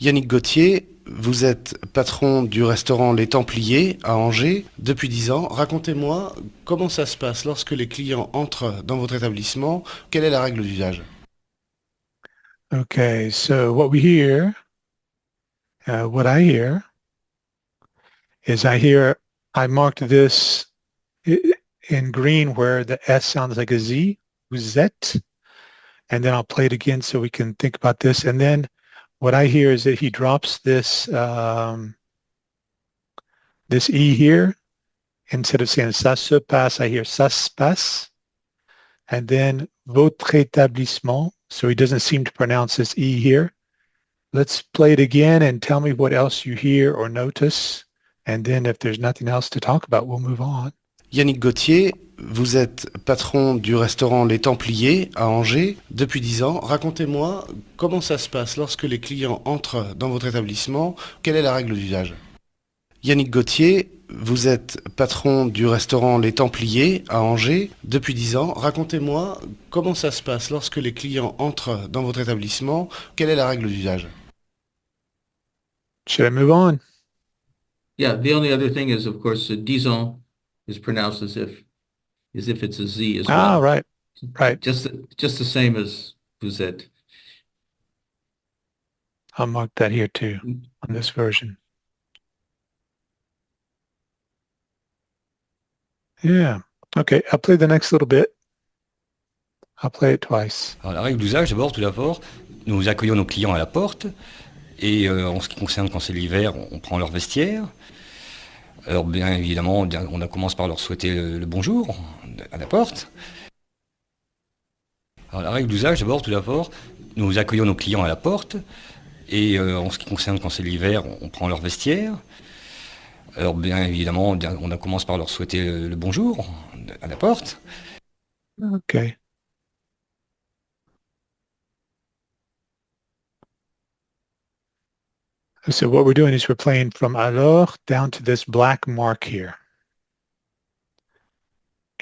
Yannick Gauthier, vous êtes patron du restaurant Les Templiers à Angers depuis 10 ans. Racontez-moi comment ça se passe lorsque les clients entrent dans votre établissement. Quelle est la règle d'usage? Okay, so what I hear is I marked this in green where the S sounds like a Z, Z, and then I'll play it again so we can think about this. And then what I hear is that he drops this E here. Instead of saying ça se passe, I hear ça se passe. And then votre établissement. So he doesn't seem to pronounce this E here. Let's play it again and tell me what else you hear or notice. And then if there's nothing else to talk about, we'll move on. Yannick Gauthier, vous êtes patron du restaurant Les Templiers à Angers depuis 10 ans. Racontez-moi comment ça se passe lorsque les clients entrent dans votre établissement. Quelle est la règle d'usage? Yannick Gauthier, vous êtes patron du restaurant Les Templiers à Angers depuis 10 ans. Racontez-moi comment ça se passe lorsque les clients entrent dans votre établissement. Quelle est la règle d'usage? Should I move on? Yeah, the only other thing is, of course, liaison is pronounced as if it's a Z as well. Right. Just the same as vous êtes. I'll mark that here too on this version. Yeah. Okay, I'll play the next little bit. I'll play it twice. Alors, la règle d'usage, d'abord, tout d'abord, nous accueillons nos clients à la porte. Et en ce qui concerne quand c'est l'hiver, on prend leur vestiaire. Alors bien évidemment, on commence par leur souhaiter le bonjour à la porte. Alors, la règle d'usage, d'abord, tout d'abord, nous accueillons nos clients à la porte. Et en ce qui concerne quand c'est l'hiver, on prend leur vestiaire. Alors bien évidemment, on commence par leur souhaiter le bonjour à la porte. Okay. So what we're doing is we're playing from alors down to this black mark here.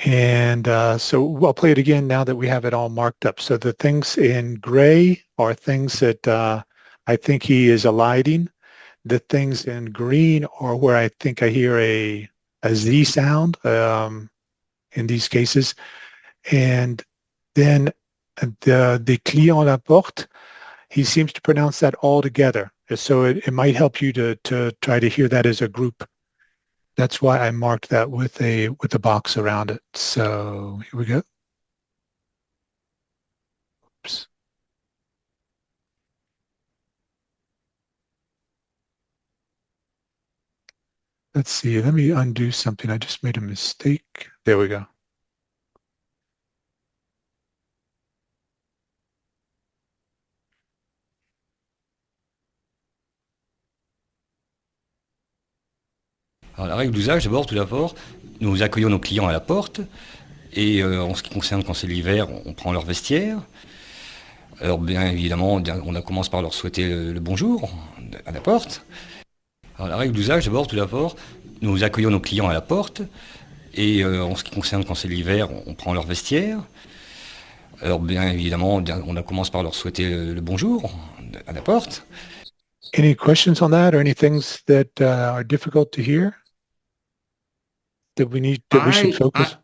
And so I'll play it again now that we have it all marked up. So the things in gray are things that I think he is eliding. The things in green are where I think I hear a Z sound in these cases. And then the client à la porte, he seems to pronounce that all together. So it might help you to try to hear that as a group. That's why I marked that with a box around it. So here we go. Oops. Let's see, let me undo something. I just made a mistake. There we go. Alors, la règle d'usage, d'abord, tout d'abord, nous accueillons nos clients à la porte. Et en ce qui concerne quand c'est l'hiver, on prend leur vestiaire. Alors bien évidemment, on commence par leur souhaiter le bonjour à la porte. Alors, la règle d'usage, d'abord, tout d'abord, nous accueillons nos clients à la porte. Et en ce qui concerne quand c'est l'hiver, on prend leur vestiaire. Alors bien évidemment, on commence par leur souhaiter le bonjour à la porte. Any questions on that or any things that are difficult to hear that we should focus?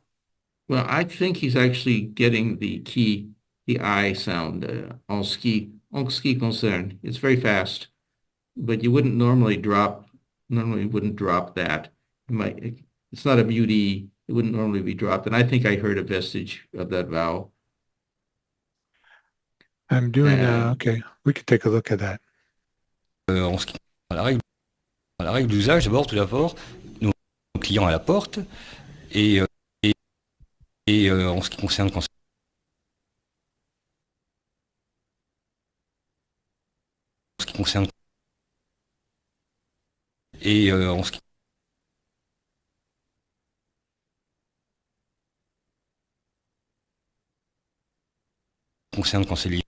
Well, I think he's actually getting the I sound, en ski concern. It's very fast, but you wouldn't normally wouldn't drop that. It's not a mute E. It wouldn't normally be dropped. And I think I heard a vestige of that vowel. I'm doing, okay, we could take a look at that. En ce qui concerne la règle d'usage, d'abord, tout d'abord, nos clients à la porte. Et en ce qui concerne quand et en ce qui concerne quand c'est lié,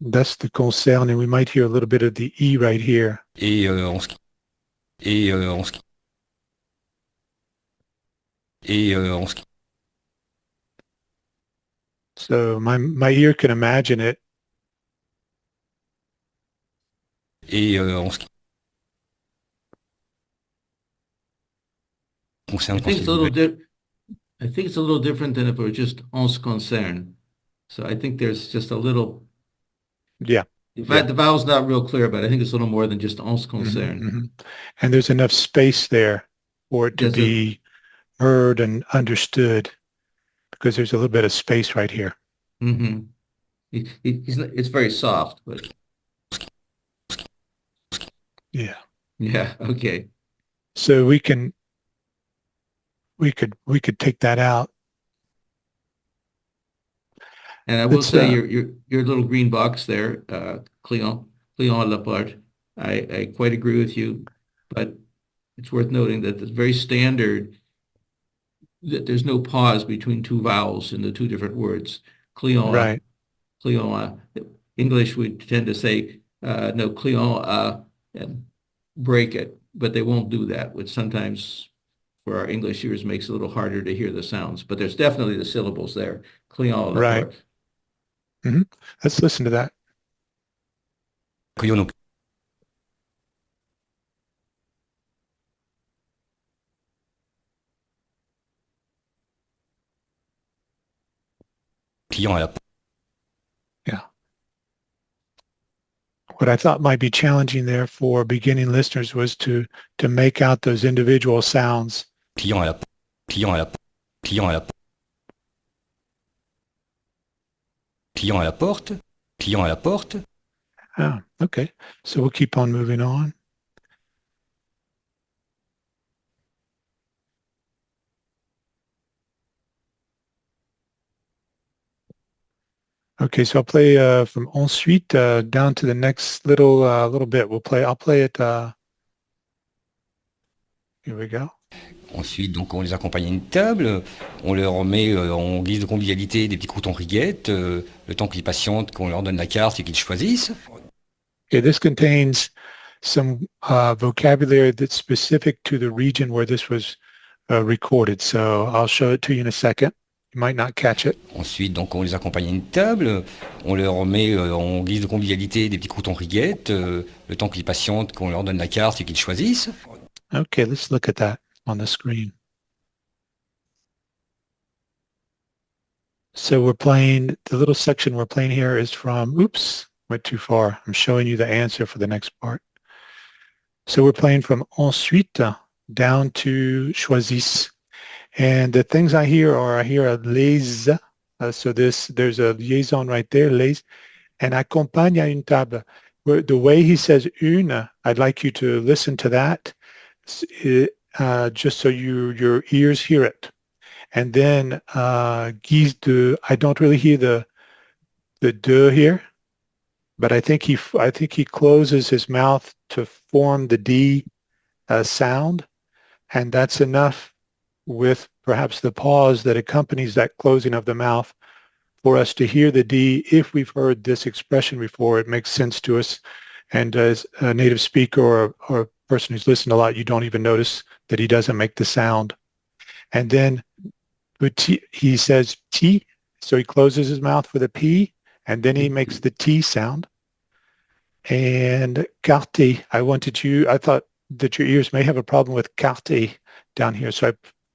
That's the concern, and we might hear a little bit of the E right here. et en ce qui So my ear can imagine it. Et en ce qui concerne I quand think c'est it's a little l'hiver, I think it's a little different than if it were just en ce qui concerne. So I think there's just a little, Yeah. in fact, the vowel's not real clear, but I think it's a little more than just en ce qui Mhm, concerne. mhm. And there's enough space there for it to There's a, be heard and understood because there's a little bit of space right here. mm-hmm. It's very soft, but Yeah. yeah, okay. So we could take that out. And I will It's say your little green box there, Cléon Laporte, I quite agree with you, but it's worth noting that it's very standard that there's no pause between two vowels in the two different words. Cléon, right. Cléon. English, we tend to say no, Cléon, and break it, but they won't do that, which sometimes for our English ears makes it a little harder to hear the sounds. But there's definitely the syllables there. Cléon Right. Laporte. Let's listen to that. accueillons nos clients à la porte. Yeah. What I thought might be challenging there for beginning listeners was to make out those individual sounds. Client à la porte. Client à la porte. Client à la porte. Client à la porte. Client à la porte. Ah, okay. So we'll keep on moving on. Okay, so I'll play from ensuite down to the next little bit. I'll play it. Here we go. Ensuite, donc, on les accompagne à une table, on leur met en guise de convivialité des petits croûtons rillettes, le temps qu'ils patientent, qu'on leur donne la carte et qu'ils choisissent. Okay, this contains some vocabulary that's specific to the region where this was recorded. So I'll show it to you in a second. You might not catch it. Ensuite, donc, on les accompagne à une table, on leur met en guise de convivialité des petits croûtons rillettes, le temps qu'ils patientent, qu'on leur donne la carte et qu'ils choisissent. Okay, let's look at that on the screen. So we're playing, the little section we're playing here is from, oops, went too far. I'm showing you the answer for the next part. So we're playing from ensuite down to choisisse. And the things I hear I hear a les. So there's a liaison right there, les. And accompagne à une table. The way he says une, I'd like you to listen to that just so your ears hear it. And then guise de, I don't really hear the de here, but I think he closes his mouth to form the D sound, and that's enough with perhaps the pause that accompanies that closing of the mouth for us to hear the D. If we've heard this expression before, it makes sense to us. And as a native speaker or a person who's listened a lot, you don't even notice that he doesn't make the sound. And then he says T, so he closes his mouth for the P, and then he makes the T sound. And carte, I thought that your ears may have a problem with carte down here, so I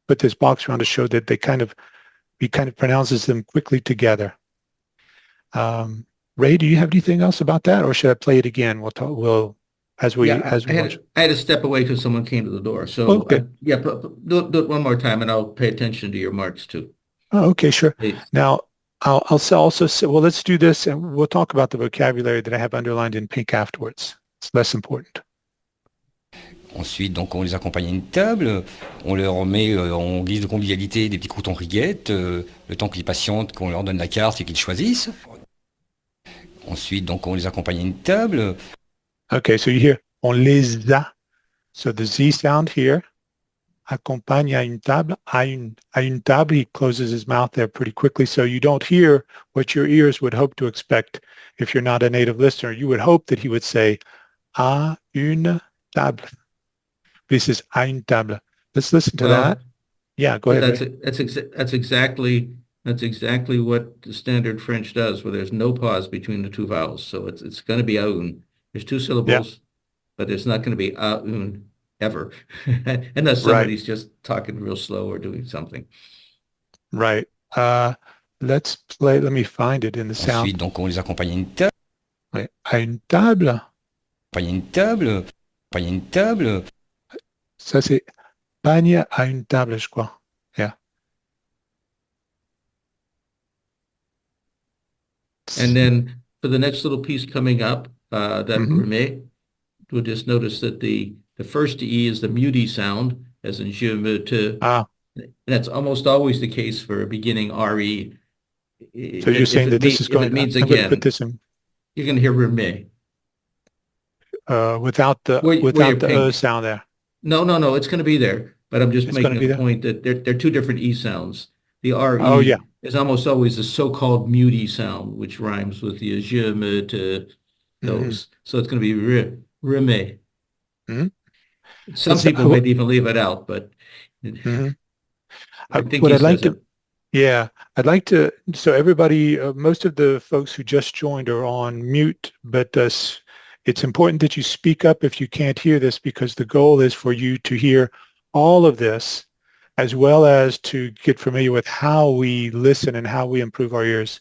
put this box around to show that he kind of pronounces them quickly together. Ray, do you have anything else about that, or should I play it again? I had to step away because someone came to the door. So okay. Do it one more time, and I'll pay attention to your marks too. Oh, okay, sure. Please. Now, I'll also say, well, let's do this, and we'll talk about the vocabulary that I have underlined in pink afterwards. It's less important. Ensuite, donc, on les accompagne à une table, on leur met en guise de convivialité des petits croûtons rillettes, le temps qu'ils patientent, qu'on leur donne la carte et qu'ils choisissent. Ensuite, donc, on les accompagne à une table. Okay, so you hear on les a, so the Z sound here. Accompagne à une table, à une table. He closes his mouth there pretty quickly, so you don't hear what your ears would hope to expect if you're not a native listener. You would hope that he would say à une table. This is à une table. Let's listen to that. Yeah, go ahead. That's exactly what the standard French does, where there's no pause between the two vowels. So it's going to be aun. There's two syllables, but there's not going to be un ever, unless somebody's just talking real slow or doing something. Right. Let's play. Let me find it in the sound. Ensuite, donc, on les accompagne à une table. Ouais. À une table. Accompagne à une table. Accompagne à une table. Ça, c'est pagne à une table, je crois. Yeah. And then for the next little piece coming up, that remet, we'll just notice that the first E is the muty sound, as in je me te. That's almost always the case for a beginning RE. So you're saying that this is going, if it means I'm again, going to put this in. You're going to hear remet. Without the sound there. No, it's going to be there. But I'm just making a point that they're two different E sounds. The RE is almost always the so-called muty sound, which rhymes with the je me te, those. So it's going to be remet. Some people might even leave it out, but I think I'd like to, so everybody, most of the folks who just joined are on mute, but it's important that you speak up if you can't hear this, because the goal is for you to hear all of this, as well as to get familiar with how we listen and how we improve our ears,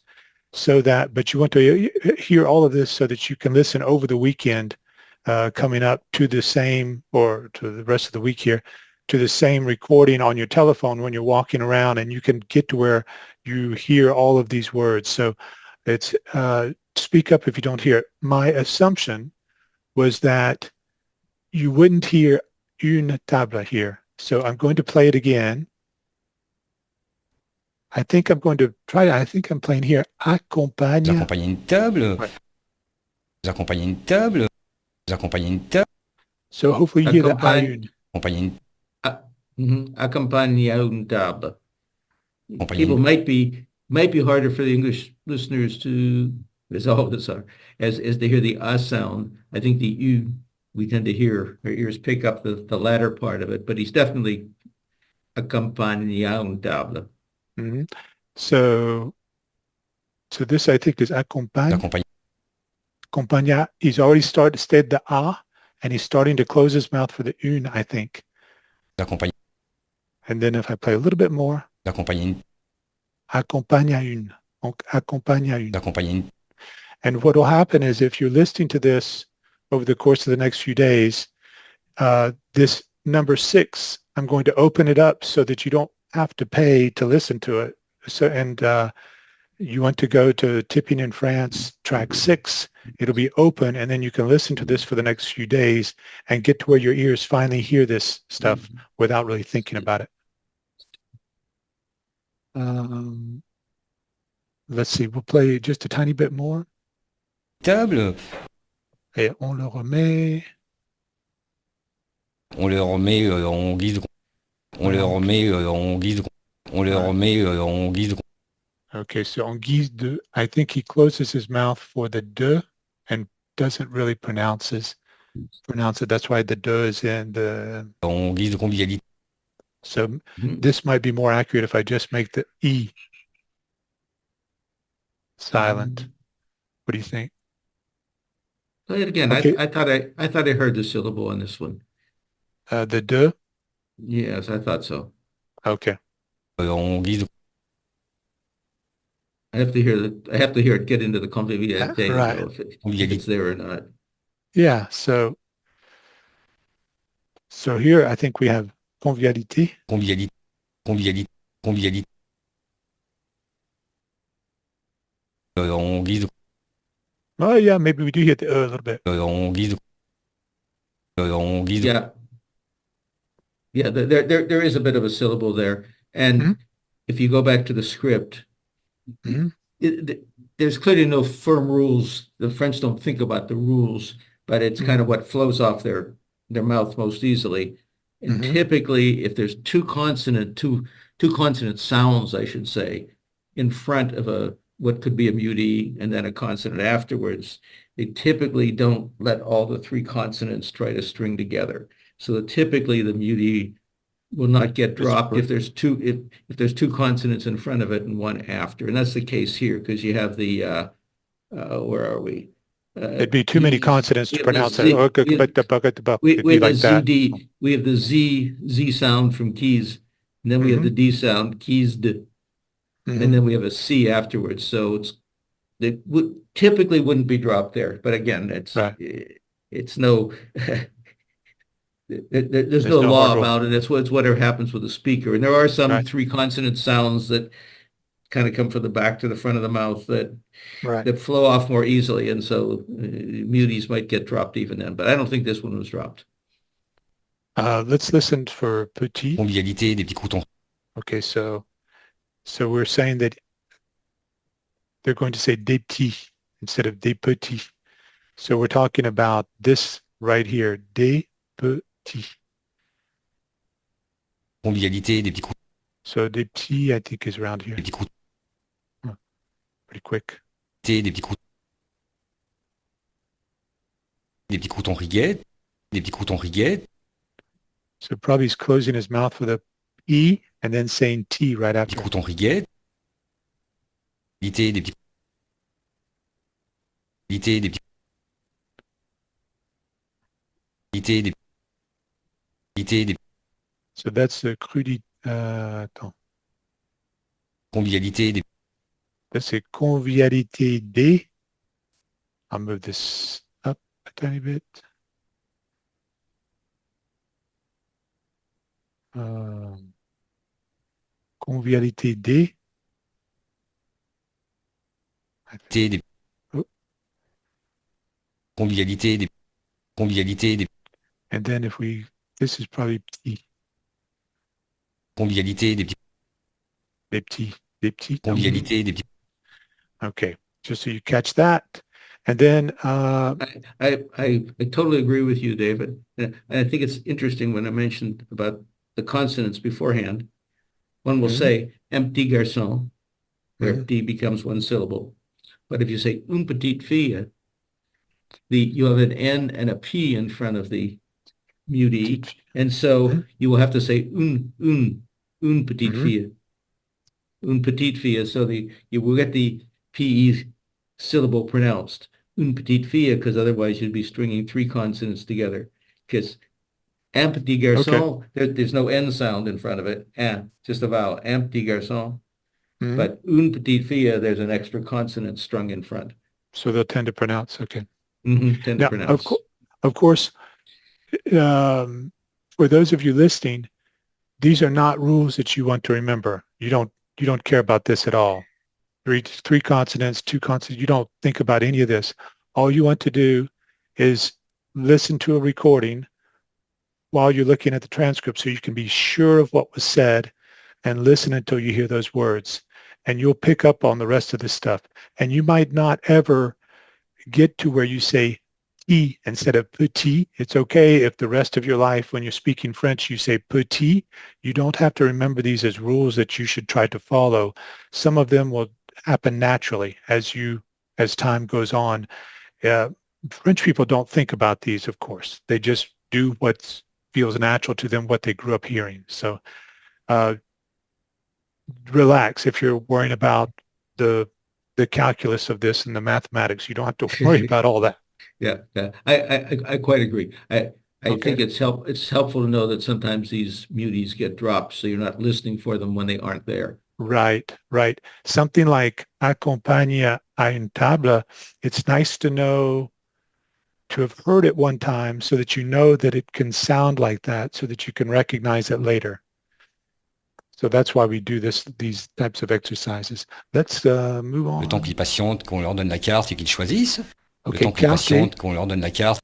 so that, but you want to hear all of this so that you can listen over the weekend coming up to the same, or to the rest of the week here, to the same recording on your telephone when you're walking around, and you can get to where you hear all of these words. So it's speak up if you don't hear it. My assumption was that you wouldn't hear une table here. So I'm going to play it again. I think I'm going to try. I think I'm playing here. Accompagne. Vous accompagnez une table. Ouais. Vous accompagnez une table. Vous accompagnez une table. So hopefully you hear the à une. Accompagne une Accompagne à une table. Accompagne People une might be harder for the English listeners to, as all of us are, as they hear the a sound. I think the u, we tend to hear, our ears pick up the latter part of it, but he's definitely accompagne à une table. So this I think is accompagne. Accompagne. Accompagna. He's already said the a, and he's starting to close his mouth for the une, I think. Accompagne. And then if I play a little bit more. Accompagne une. Accompagne à une. Accompagne à une. Accompagne une. And what will happen is, if you're listening to this over the course of the next few days, this number 6, I'm going to open it up so that you don't have to pay to listen to it. So, and you want to go to Tipping in France, track 6, it'll be open, and then you can listen to this for the next few days and get to where your ears finally hear this stuff without really thinking about it. Let's see, we'll play just a tiny bit more. Table. Et on le remet. On le remet en guise de... On le remet en guise de... On le remet en guise de... Okay, so en guise de, I think he closes his mouth for the de and doesn't really pronounce it. That's why the de is in the... En guise de convivialité. So this might be more accurate if I just make the E silent. What do you think? Play it again. Okay. I thought I heard the syllable on this one. The de? Yes, I thought so. Okay. En guise de... I have to hear it get into the convivialité, right. if it's there or not. Yeah, so here I think we have convivialité. Convivialité. Convivialité. Convivialité. En guise de... Oh yeah, maybe we do hit the a little bit. En guise de... En guise de... Yeah, there is a bit of a syllable there. And if you go back to the script, there's clearly no firm rules. The French don't think about the rules, but it's kind of what flows off their mouth most easily. And typically, if there's two consonant sounds, I should say, in front of what could be a muty and then a consonant afterwards, they typically don't let all the 3 consonants try to string together. So typically the muty will not get dropped if there's two consonants in front of it and one after. And that's the case here, because you have the where are we? It'd be too many Z's. consonants We to have the pronounce Z- it. It'd be like that. ZD. We have the Z sound from keys, and then we have the D sound, keys, and then we have a C afterwards. So it typically wouldn't be dropped there. But again, Right. it's no there's no no law hard rule. about it. It's whatever happens with the speaker. And there are some Right. three consonant sounds that kind of come from the back to the front of the mouth Right. that flow off more easily, and so muties might get dropped even then. But I don't think this one was dropped. Let's listen for petit. Convivialité, des petits croutons. Okay, so we're saying that they're going to say des petits instead of des petits. So we're talking about this right here, des petits. Convivialité, des petits croutons. So des petits, I think, is around here. Des petits croutons. Pretty quick. Des petits croutons. Des petits croutons riguettes. Des petits croutons riguettes. So probably he's closing his mouth with a E and then saying T right Des after. petits croutons riguettes. Des petits. Des petits. Des. So that's the crudité. Attends. Convivialité, des. That's a convivialité des. I'll move this up a tiny bit. Convivialité des. Des. Oh. Convivialité, des. Convivialité, des. And then if we, this is probably petit. Convivialité, des petits. Des petits. Des petits. Convivialité, des petits. Okay, just so you catch that. And then I totally agree with you, David. And I think it's interesting when I mentioned about the consonants beforehand. One will say un petit garçon, where D becomes one syllable. But if you say une petite fille, you have an N and a P in front of the mutie, and so you will have to say une petite fille. Une petite fille, so you will get the PE syllable pronounced. Une petite fille, because otherwise you'd be stringing three consonants together. Because un petit garçon, there's no N sound in front of it. Un, just a vowel. Un petit garçon. But une petite fille, there's an extra consonant strung in front. So they'll tend to pronounce. Okay. Tend to pronounce. Of course, for those of you listening, these are not rules that you want to remember. You don't care about this at all. Three consonants, two consonants. You don't think about any of this. All you want to do is listen to a recording while you're looking at the transcript so you can be sure of what was said and listen until you hear those words. And you'll pick up on the rest of this stuff. And you might not ever get to where you say T instead of petit. It's okay if the rest of your life when you're speaking French you say petit. You don't have to remember these as rules that you should try to follow. Some of them will happen naturally as time goes on. French people don't think about these, of course. They just do what feels natural to them, what they grew up hearing. So relax if you're worrying about the calculus of this and the mathematics. You don't have to worry about all that. Yeah. I quite agree. I think it's helpful to know that sometimes these muties get dropped, so you're not listening for them when they aren't there. Right. Something like accompagne à une table, it's nice to know, to have heard it one time so that you know that it can sound like that so that you can recognize it later. So that's why we do these types of exercises. Let's move on. Le temps qu'ils patientent, qu'on leur donne la carte et qu'ils choisissent. Okay, Le temps qu'ils patientent, qu'on leur donne la carte.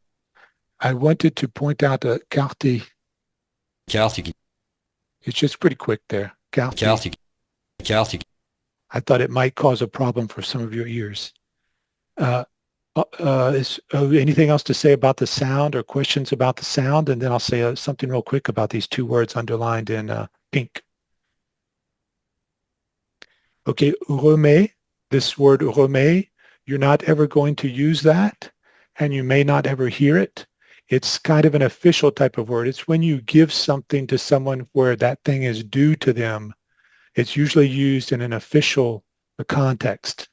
I wanted to point out a carte. Carte et qu'ils. It's just pretty quick there. Carte. Carte et qu'ils. I thought it might cause a problem for some of your ears. Is anything else to say about the sound or questions about the sound? And then I'll say something real quick about these two words underlined in pink. Okay, remet, this word remet, you're not ever going to use that, and you may not ever hear it. It's kind of an official type of word. It's when you give something to someone where that thing is due to them. It's usually used in an official context.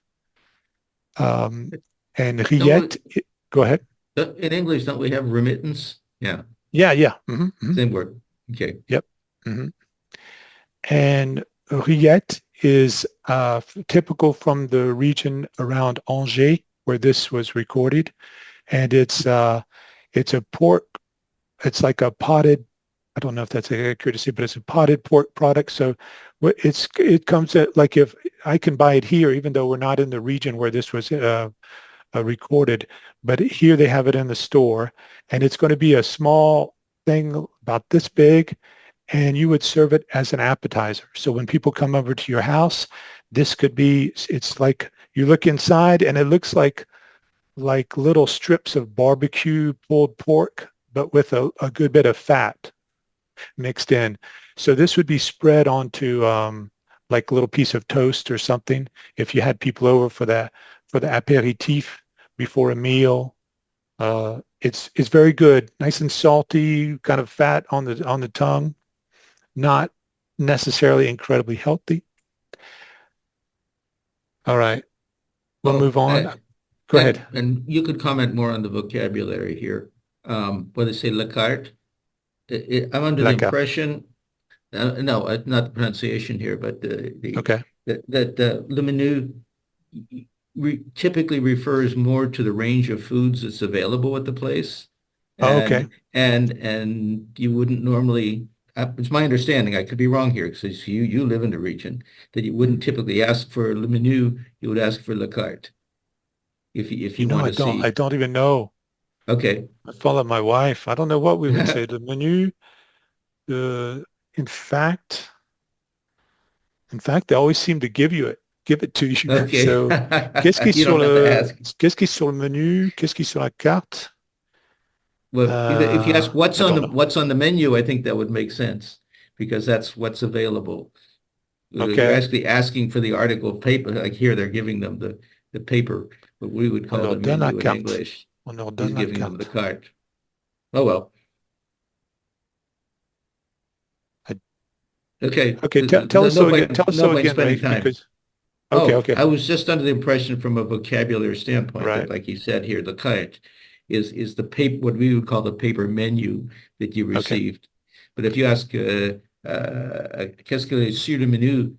And riette, Go ahead. In English, don't we have remittance? Yeah, Yeah. Mm-hmm. same word. Okay. Yep. Mm-hmm. And rillette is typical from the region around Angers, where this was recorded. And it's a pork. It's like a potted. I don't know if that's accurate to say, but it's a potted pork product. So it comes at like if I can buy it here, even though we're not in the region where this was recorded, but here they have it in the store, and it's going to be a small thing about this big, and you would serve it as an appetizer. So when people come over to your house, this could be, it's like you look inside and it looks like little strips of barbecue pulled pork, but with a good bit of fat mixed in. So this would be spread onto like a little piece of toast or something if you had people over for the aperitif before a meal. It's very good, nice and salty, kind of fat on the tongue, not necessarily incredibly healthy. All right, we'll move on. Go ahead. And you could comment more on the vocabulary here. What they say, la carte. I'm under the impression, no, not the pronunciation here, but Okay. that le menu typically refers more to the range of foods that's available at the place. Okay. And you wouldn't normally, it's my understanding, I could be wrong here, because you live in the region, that you wouldn't typically ask for le menu, you would ask for la carte. If you want to see. I don't even know. Okay. I follow my wife. I don't know what we would say. The menu, in fact, they always seem to give it to you. Okay. So, qu'est-ce qui est You sur don't have to ask. qu'est-ce qui est sur le menu? Qu'est-ce qui est sur la carte? Well, if you ask what's I on don't the know. what's on the menu, I think that would make sense because that's what's available. You're Okay. actually asking for the article of paper. Like here, they're giving them the paper, what we would call On leur the donne la menu in carte. English. On leur He's donne la giving them the carte. card. Oh well. Okay. Okay, tell us so again. Tell us so again, Rafe, time. because okay. I was just under the impression from a vocabulary standpoint Right. that, like you said here, the carte is the paper, what we would call the paper menu that you received. But if you ask, qu'est-ce que est sur le menu,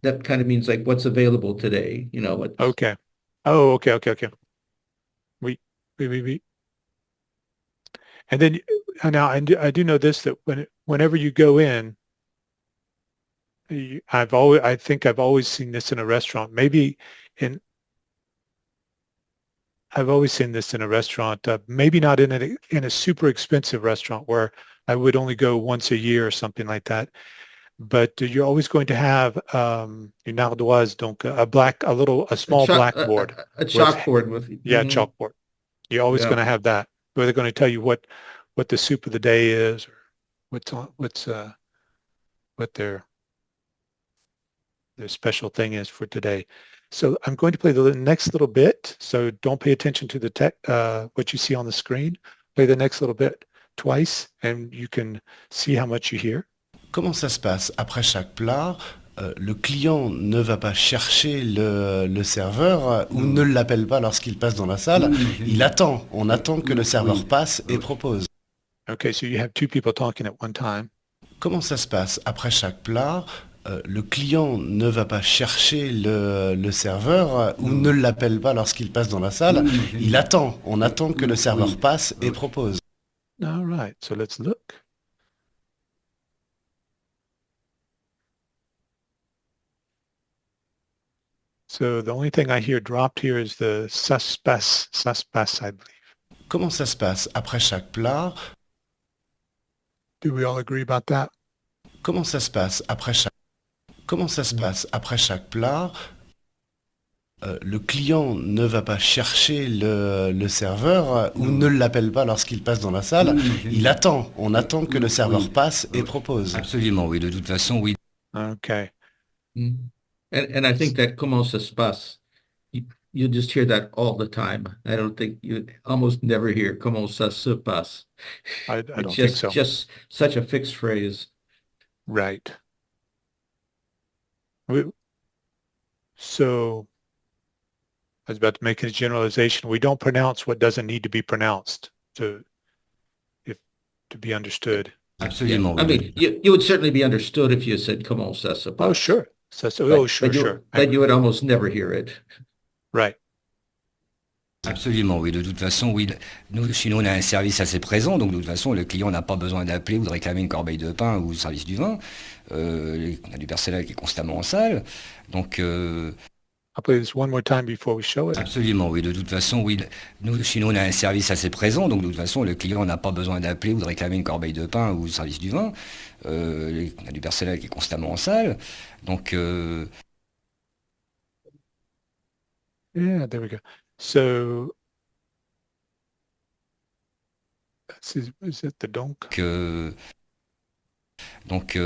that kind of means like what's available today, you know. Okay. Oh, okay. Oui. And then now I do know this, that whenever you go in, I think I've always seen this in a restaurant. I've always seen this in a restaurant. Maybe not in a super expensive restaurant where I would only go once a year or something like that. But you're always going to have une ardoise, donc a small blackboard. A chalkboard with chalkboard. You're always going to have that, where they're going to tell you what the soup of the day is, or what their special thing is for today. So I'm going to play the next little bit. So don't pay attention to the what you see on the screen. Play the next little bit twice, and you can see how much you hear. Comment ça se passe après chaque plat? Le client ne va pas chercher le serveur ou ne l'appelle pas lorsqu'il passe dans la salle. Il attend. On attend que le serveur passe et propose. Okay, so you have two people talking at one time. Comment ça se passe après chaque plat? Le client ne va pas chercher le serveur ou ne l'appelle pas lorsqu'il passe dans la salle. Il attend. On attend que le serveur passe et propose. All right, so let's look. So the only thing I hear dropped here is the ça se passe, I believe. Comment ça se passe après chaque plat? Do we all agree about that? Comment ça se passe après chaque plat? Le client ne va pas chercher le serveur ou ne l'appelle pas lorsqu'il passe dans la salle. Il attend. On attend que le serveur passe et propose. Absolument, oui. De toute façon, oui. Okay. And I think that comment ça se passe, you just hear that all the time. I don't think you almost never hear comment ça se passe. I don't think so. Just such a fixed phrase. Right. So I was about to make a generalization. We don't pronounce what doesn't need to be pronounced to be understood. Absolument. I Oui. mean, you would certainly be understood if you said "Comment ça se passe?" Oh, sure. Sure. But you would almost never hear it. Right. Absolument, oui. De toute façon, oui. Nous, chez nous, on a un service assez présent, donc de toute façon, le client n'a pas besoin d'appeler ou de réclamer une corbeille de pain ou le service du vin. On a du personnel qui est constamment en salle. Donc, I'll play this one more time before we show it. absolument, oui. De toute façon, oui. Nous, chez nous, on a un service assez présent, donc de toute façon, le client n'a pas besoin d'appeler ou de réclamer une corbeille de pain ou le service du vin. On a du personnel qui est constamment en salle. Donc, Yeah, there we go. So, is it the donc? donc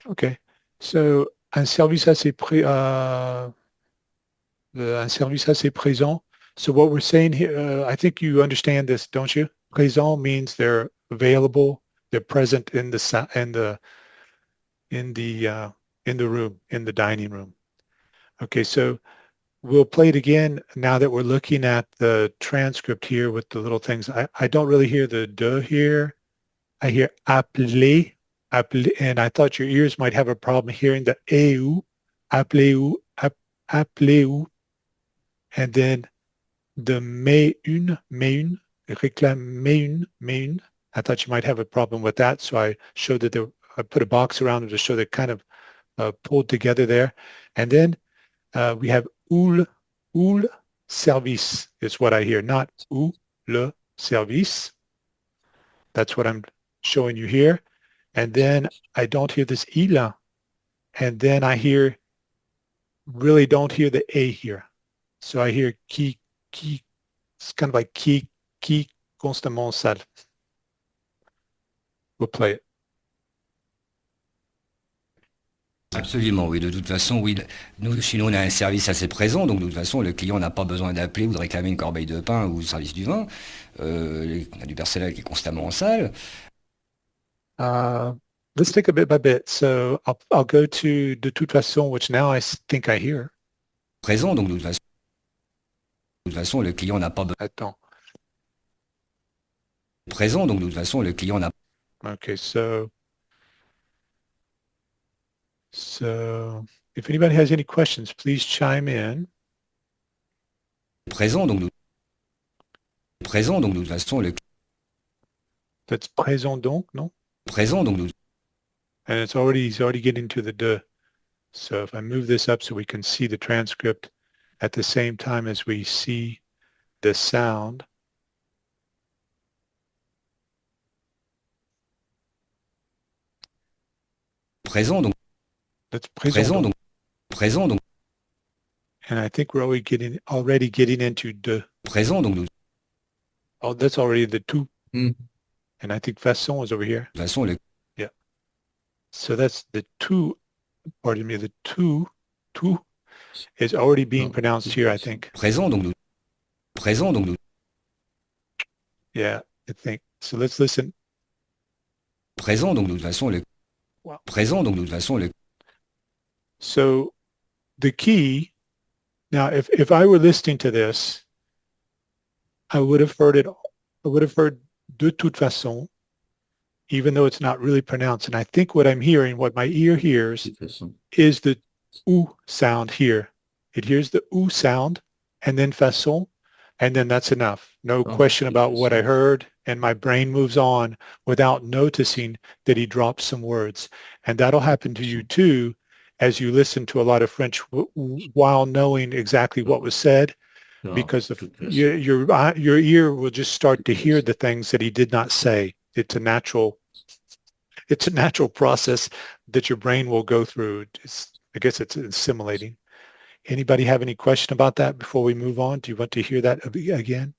Okay. So, un service assez présent. So what we're saying here, I think you understand this, don't you? Présent means they're available, they're present in the room, in the dining room. Okay, so we'll play it again now that we're looking at the transcript here with the little things. I don't really hear the de here. I hear appeler, and I thought your ears might have a problem hearing the eu, appelez-vous, appelez-vous, and then the mais une, réclame mais une. I thought you might have a problem with that, so I showed that I put a box around it to show that kind of pulled together there. And then we have ou service is what I hear, not ou le service. That's what I'm showing you here. And then I don't hear this il, and then I really don't hear the a here. So I hear qui, it's kind of like qui constamment salle. We'll play it. absolument, oui. De toute façon, oui. Nous, chez nous, on a un service assez présent, donc de toute façon, le client n'a pas besoin d'appeler ou de réclamer une corbeille de pain ou le service du vin. On a du personnel qui est constamment en salle. Let's take a bit by bit. So I'll go to de toute façon, which now I think I hear. Présent, donc de toute façon, le client n'a pas besoin. Attends. Présent, donc de toute façon, le client n'a. Okay, so if anybody has any questions, please chime in. Présent, donc de toute façon, le. That's présent donc, no? Présent, donc. And he's already getting to the de. So if I move this up so we can see the transcript at the same time as we see the sound. Présent, donc. That's présent donc. Présent, donc. And I think we're already getting into de. Présent, donc. Oh, that's already the tout. Mm. And I think façon is over here. Façon, le. Yeah. So that's the tout, pardon me, the tout is already being pronounced here, I think. Présent, donc. Présent, donc. Yeah, I think. So let's listen. Présent, donc de toute façon, le. Wow. Présent, donc de toute façon, le. So the key, now if I were listening to this, I would have heard de toute façon, even though it's not really pronounced. And I think what I'm hearing, what my ear hears, is the ou sound here. It hears the ou sound and then façon, and then that's enough. No question about what I heard, and my brain moves on without noticing that he dropped some words. And that'll happen to you too, as you listen to a lot of French while knowing exactly what was said, because your ear will just start to hear the things that he did not say. It's a natural process that your brain will go through. I guess it's assimilating. Anybody have any question about that before we move on? Do you want to hear that again?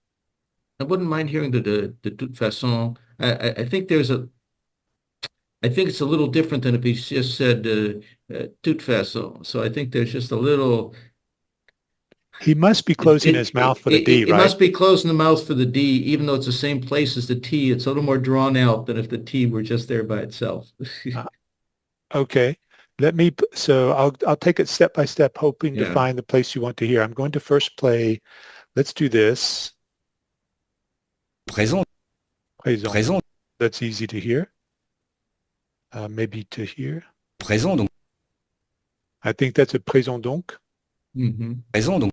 I wouldn't mind hearing the toute façon. I think it's a little different than if he just said toute façon. So I think there's just a little. He must be closing his mouth for the D, right? He must be closing the mouth for the D, even though it's the same place as the T. It's a little more drawn out than if the T were just there by itself. Okay. So I'll take it step by step, hoping to Yeah. find the place you want to hear. I'm going to first play. Let's do this. Présent. Présent. Présent. That's easy to hear. Maybe to hear. Présent donc. I think that's a présent donc. Mm-hmm. Présent donc.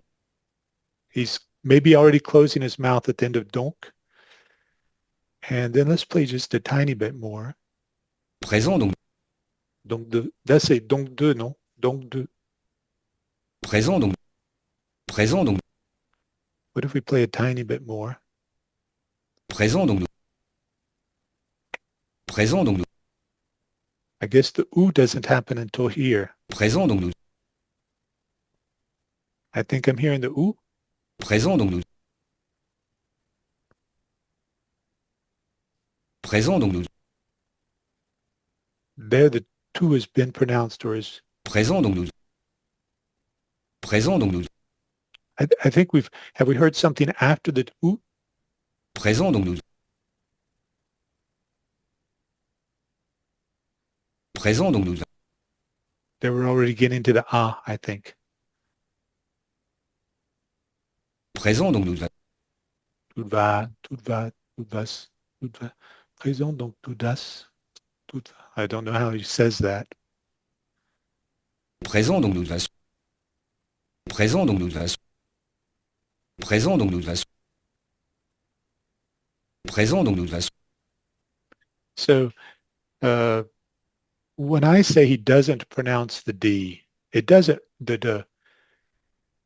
He's maybe already closing his mouth at the end of donc. And then let's play just a tiny bit more. Présent donc. Donc de. That's a donc de, non? Donc de. Présent donc. Présent donc. What if we play a tiny bit more? Présent donc. Présent donc. I guess the oo doesn't happen until here. Présent donc. I think I'm hearing the oo. Présent donc. Présent donc. There the two has been pronounced or is. Présent donc. Présent donc. I think have we heard something after the oo? Présent donc. Présent donc. They were already getting to the ah, I think. Présent donc. Tout va, tout va, tout vas, tout va. Présent donc tout das, tout va. I don't know how he says that. Présent donc. Présent donc. Présent donc. Présent donc. So when I say he doesn't pronounce the D, it doesn't, the D.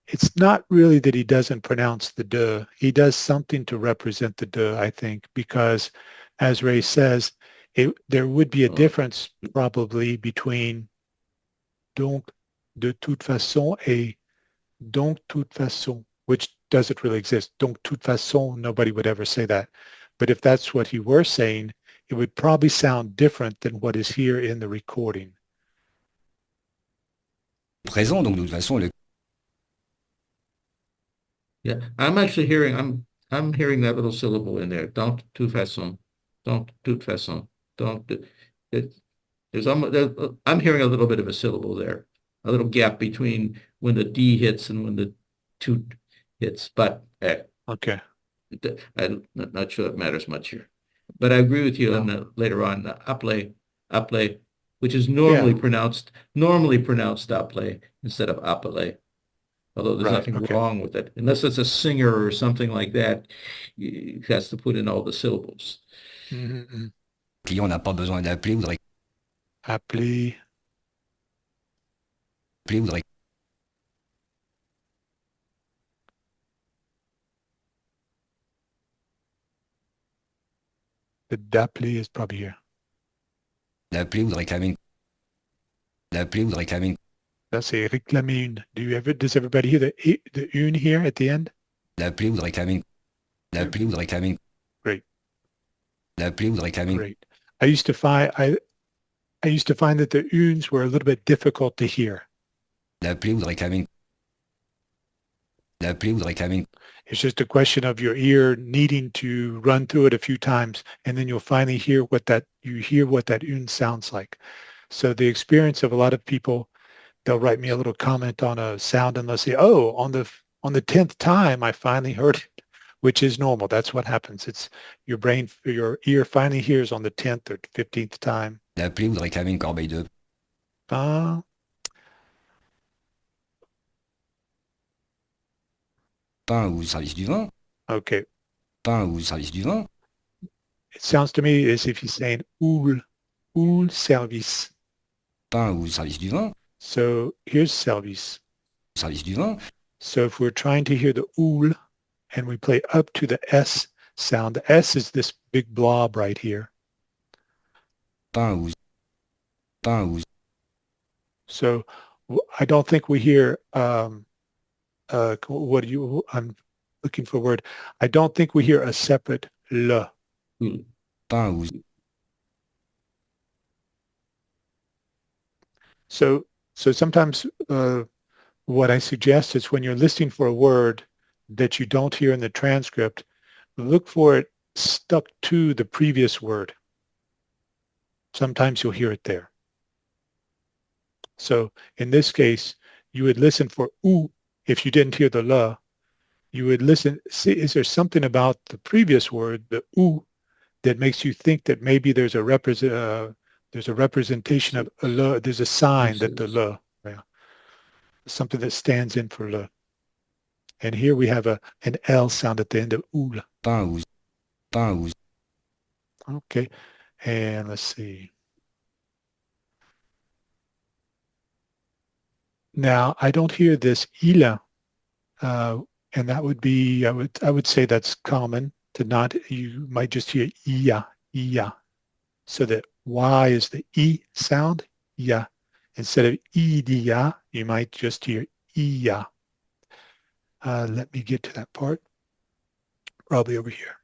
It's not really that he doesn't pronounce the D. He does something to represent the D, I think, because as Ray says, there would be a difference probably between donc, de toute façon et donc toute façon, which doesn't really exist. Donc toute façon, nobody would ever say that. But if that's what he were saying, it would probably sound different than what is here in the recording. Présent donc. De toute façon. Yeah, I'm actually hearing, I'm hearing that little syllable in there. Donc toute façon. Donc toute façon. Donc. I'm hearing a little bit of a syllable there, a little gap between when the D hits and when the toot hits. But Okay. I'm not sure it matters much here. But I agree with you on later on appelé, which is normally pronounced appelé instead of appelé. Although there's nothing wrong with it, unless it's a singer or something like that, he has to put in all the syllables. Mm-hmm. Le client n'a pas besoin d'appeler ou de Appeler. The d'appeler is probably here. D'appeler ou de réclamer. D'appeler ou de réclamer. That's a réclamer une. Does everybody hear the une here at the end? D'appeler ou de réclamer. D'appeler ou de réclamer. Great. D'appeler ou de réclamer. Great. I used to find that the unes were a little bit difficult to hear. D'appeler ou de réclamer. D'appeler ou de réclamer. It's just a question of your ear needing to run through it a few times, and then you'll finally hear what that une sounds like. So the experience of a lot of people, they'll write me a little comment on a sound and they'll say, oh, on the 10th time, I finally heard it, which is normal. That's what happens. It's your ear finally hears on the 10th or 15th time. D'appeler ou de réclamer une corbeille d'œufs. Pain ou service du vin. Okay. Pain ou service du vin. It sounds to me as if he's saying oul service. Pain ou service du vin. So here's service. Service du vin. So if we're trying to hear the oul and we play up to the S sound, the S is this big blob right here. Pain ou. So I don't think we hear, I'm looking for a word. I don't think we hear a separate le. Pain ou. So sometimes what I suggest is when you're listening for a word that you don't hear in the transcript, look for it stuck to the previous word. Sometimes you'll hear it there. So in this case, you would listen for ou if you didn't hear the le. You would listen, see, is there something about the previous word, the ou, that makes you think that maybe there's a representation of a le, there's a sign that the le, yeah, something that stands in for le. And here we have an L sound at the end of ou. Pain ou, pain ou. Okay, and let's see. Now I don't hear this il, and that would be I would say that's common to not. You might just hear ia, ia, so that y is the e sound, ya. Instead of idia, you might just hear ia. Let me get to that part. Probably over here.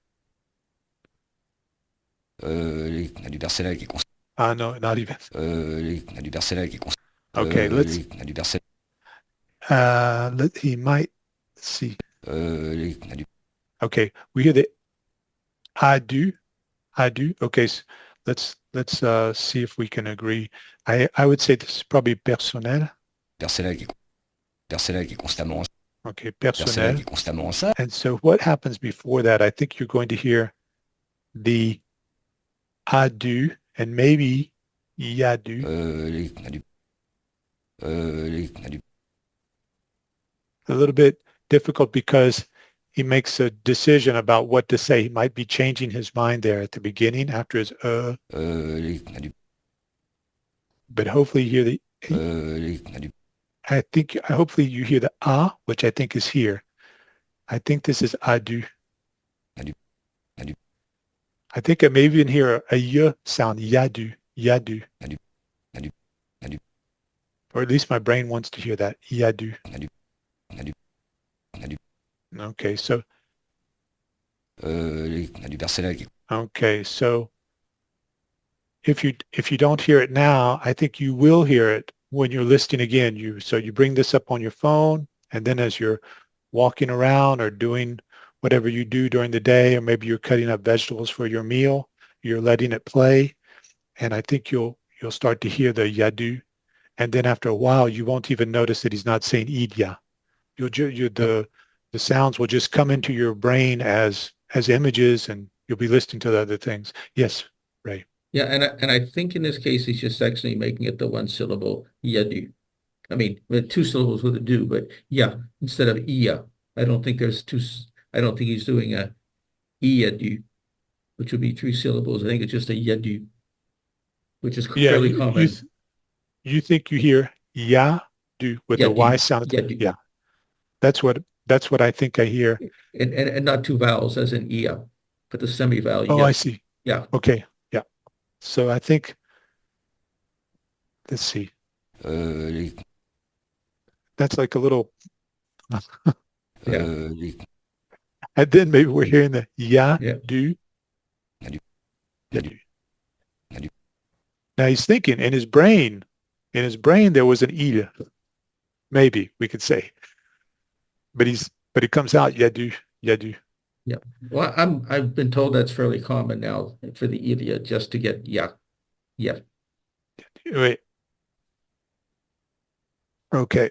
On a du verset qui est No, not even. on a du verset qui est Okay, let's. on a du verset. He might. Let's see. On a du. Okay, we hear the I do. Okay, so let's see if we can agree. I would say this is probably personnel. Verset qui est constamment. Okay, Verset personnel. qui est constamment ça. And so what happens before that? I think you're going to hear the I do and maybe ya do. On a du. On a du. A little bit difficult because he makes a decision about what to say. He might be changing his mind there at the beginning after his On a du. but hopefully you hear the On a du. hopefully you hear the ah, which I think is here. I think this is I do. On a du. I think I may even hear a y sound, yadu, yadu. On a du. Or at least my brain wants to hear that, yadu. On a du. On a du. On a du. Okay, so On a du verset qui. okay, so if you don't hear it now, I think you will hear it when you're listening again. So you bring this up on your phone, and then as you're walking around or doing whatever you do during the day, or maybe you're cutting up vegetables for your meal, you're letting it play, and I think you'll start to hear the yadu, and then after a while, you won't even notice that he's not saying idya. The sounds will just come into your brain as images, and you'll be listening to the other things. Yes, Ray. Yeah, and I think in this case he's just actually making it the one syllable yadu. I mean, with two syllables with a do, but yeah, instead of iya. I don't think he's doing a iyadu, which would be three syllables. I think it's just a yadu, which is fairly common. You think you hear ya do with the y sound? Yeah, that's what I think I hear. And not two vowels as in iya, but the semi-vowel. Oh, I see. Yeah. Okay. Yeah. So I think. Let's see. That's like a little. Yeah. And then maybe we're hearing the ya do. Now he's thinking in his brain there was an il, maybe we could say, but it comes out yadu. Yeah. Well, I've been told that's fairly common now for the ilia just to get yeah. Wait. Okay.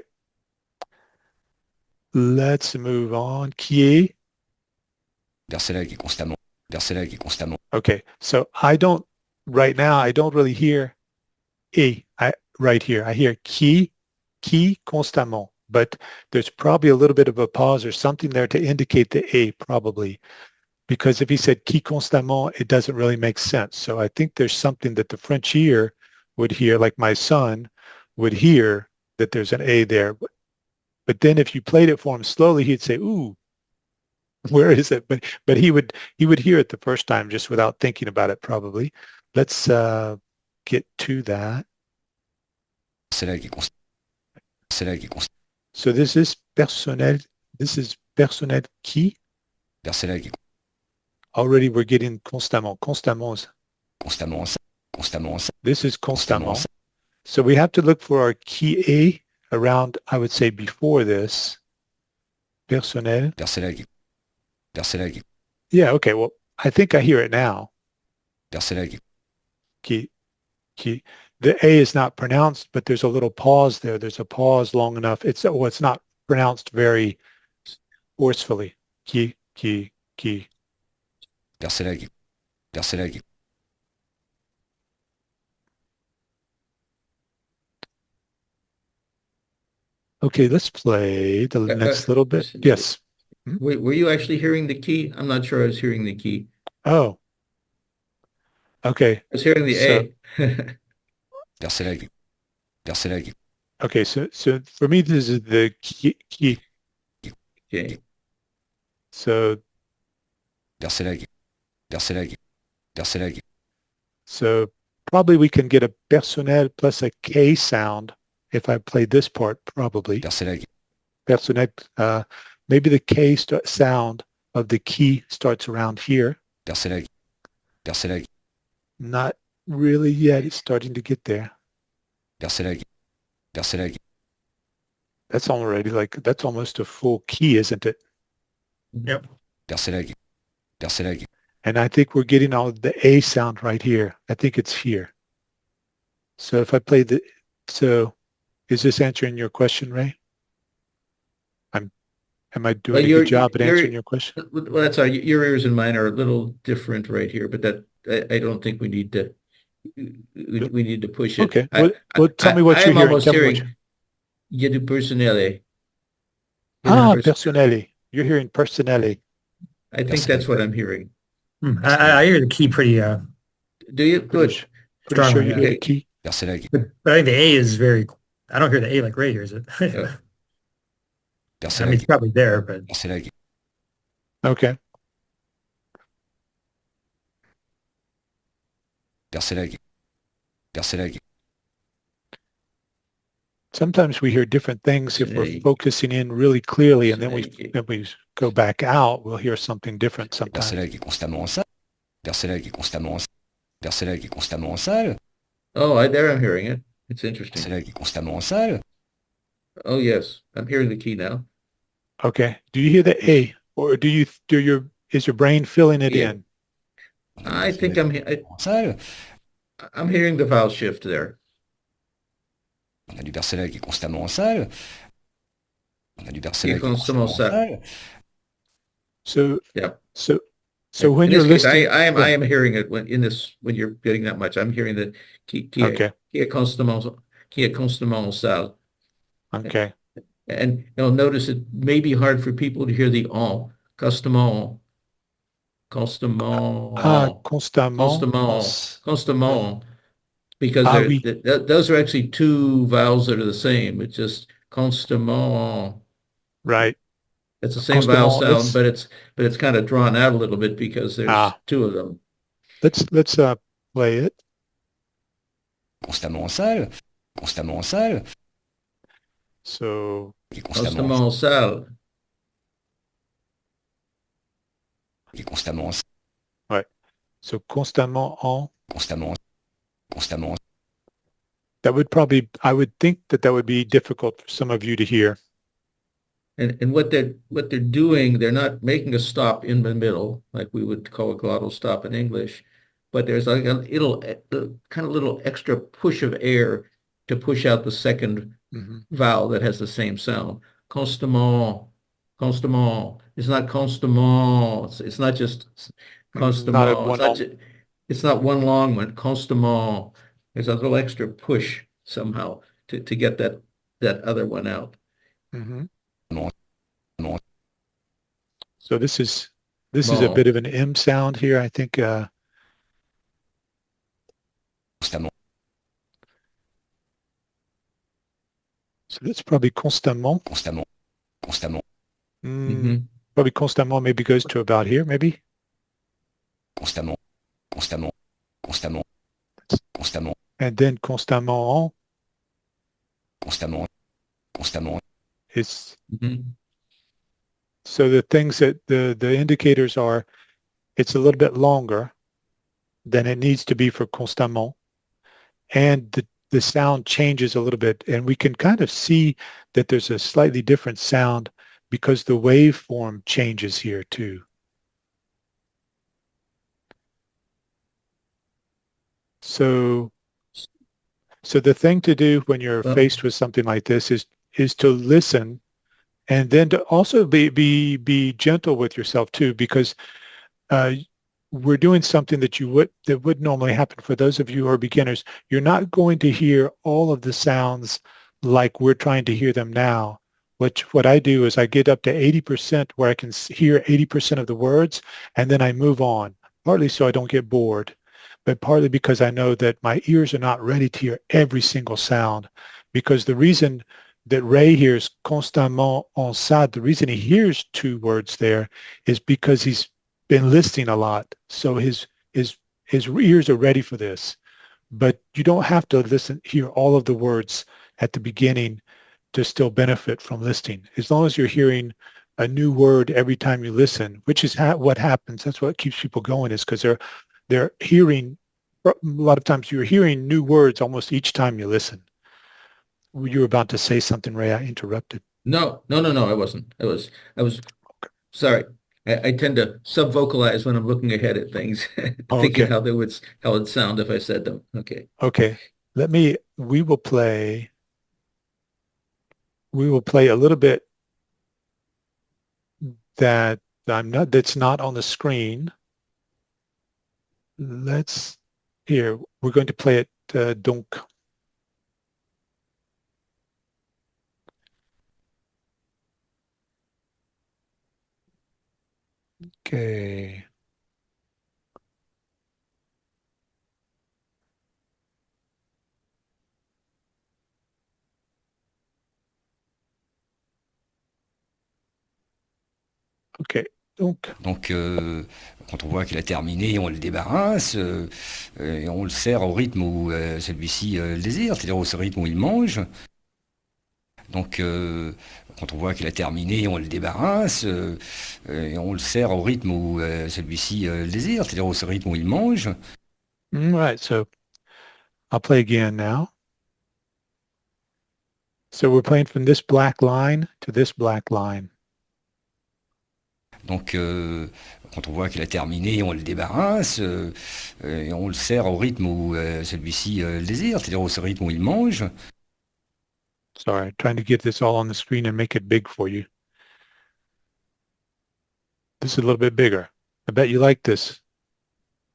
Let's move on. Qui est? Verset qui est constamment. Okay. So right now I don't really hear right here. I hear qui constamment, but there's probably a little bit of a pause or something there to indicate the a probably, because if he said qui constamment, it doesn't really make sense. So I think there's something that the French ear would hear, like my son would hear that there's an a there. But then if you played it for him slowly, he'd say, ooh, where is it? But he would hear it the first time just without thinking about it probably. Let's get to that. So this is personnel. This is personnel qui. Already we're getting constamment. Constamment. This is constamment. So we have to look for our qui est around, I would say, before this. Personnel. Yeah, okay. Well, I think I hear it now. Qui. Then the A is not pronounced, but there's a little pause there. There's a pause long enough. It's not pronounced very forcefully. Ki, ki, ki. Verser la Okay, let's play the next little bit. Yes. Were you actually hearing the key? I'm not sure I was hearing the key. Oh. Okay. I was hearing the A. Verser la Okay, so for me this is the ki. Okay. So verser la so probably we can get a personnel plus a K sound if I play this part, probably. verser la Personnel, maybe the K sound of the key starts around here. verser la Not really yet. It's starting to get there. verser la That's already that's almost a full key, isn't it? Yep. verser la And I think we're getting all the A sound right here. I think it's here. So if I play so is this answering your question, Ray? Am I doing a good job at answering your question? Well, that's all. Your ears and mine are a little different right here, but I don't think we need to push it. Okay. Well, tell me what you're hearing. Almost hearing il y a du personnel. Personnel. You're hearing personnel. I think that's what I'm hearing. I hear the key pretty Do you? Good. Pretty sure you hear the key. verser la but I think the A is very, I don't hear the A like Ray hears it. Yeah. I mean, it's probably there, but verser la Okay. verser la Sometimes we hear different things if we're focusing in really clearly, and then we go back out, we'll hear something different sometimes. verser la constamment en salle verser la constamment en salle Oh, there I'm hearing it. It's interesting. verser la constamment en salle Oh, yes. I'm hearing the key now. Okay. Do you hear the A, or is your brain filling it Yeah. in? I think I'm salle. I'm hearing the vowel shift there. On a du verser la qui est constamment en salle. On a du verser la Qui est constamment en salle. So Yeah. So when In you're this case, listening, I am hearing it when you're getting that much. I'm hearing that qui est constamment en salle. okay. And you'll notice it may be hard for people to hear the on, constamment, because oui. Those are actually two vowels that are the same. It's just constamment. Right. It's the same vowel sound, but it's kind of drawn out a little bit because there's two of them. Let's play it. Constamment en salle. Constamment en salle. So Constamment en salle. Constamment en salle. Right. So constamment en. Constamment. That would probably, I would think that would be difficult for some of you to hear. And what they're doing, they're not making a stop in the middle like we would call a glottal stop in English, but there's like a little extra push of air to push out the second vowel that has the same sound. Constamment. It's not constamment. It's not just constamment. It's not one long one. Constamment. There's a little extra push somehow to get that other one out. So this is a bit of an M sound here, I think. So that's probably constamment. Probably constamment maybe goes to about here, maybe. Constamment. And then constamment is. So the things that the indicators are, it's a little bit longer than it needs to be for constamment, and the sound changes a little bit, and we can kind of see that there's a slightly different sound because the waveform changes here too. So So the thing to do when you're Well- faced with something like this is to listen, and then to also be gentle with yourself too, because we're doing something that would normally happen. For those of you who are beginners, you're not going to hear all of the sounds like we're trying to hear them now. What I do is I get up to 80% where I can hear 80% of the words, and then I move on, partly so I don't get bored, but partly because I know that my ears are not ready to hear every single sound. Because the reason that Ray hears constamment en sad, the reason he hears two words there is because he's been listening a lot. So his ears are ready for this. But you don't have to hear all of the words at the beginning to still benefit from listening. As long as you're hearing a new word every time you listen, which is what happens. That's what keeps people going, is because they're hearing, a lot of times you're hearing new words almost each time you listen. You were about to say something, Ray. I interrupted. No, I wasn't. I was sorry. I tend to sub-vocalize when I'm looking ahead at things, thinking Okay. how it'd sound if I said them. Okay. Okay. We will play a little bit that's not on the screen. We're going to play it, donc. Okay. Okay. Donc, quand on voit qu'il a terminé, on le débarrasse et on le sert au rythme où celui-ci le désire, c'est-à-dire au rythme où il mange. Donc, quand on voit qu'il a terminé, on le débarrasse et on le sert au rythme où celui-ci le désire, c'est-à-dire au rythme où il mange. right. So I'll play again now. So we're playing from this black line to this black line. Donc, quand on voit qu'il a terminé, on le débarrasse et on le sert au rythme où celui-ci le désire, c'est-à-dire au rythme où il mange. Sorry, trying to get this all on the screen and make it big for you. This is a little bit bigger. I bet you like this.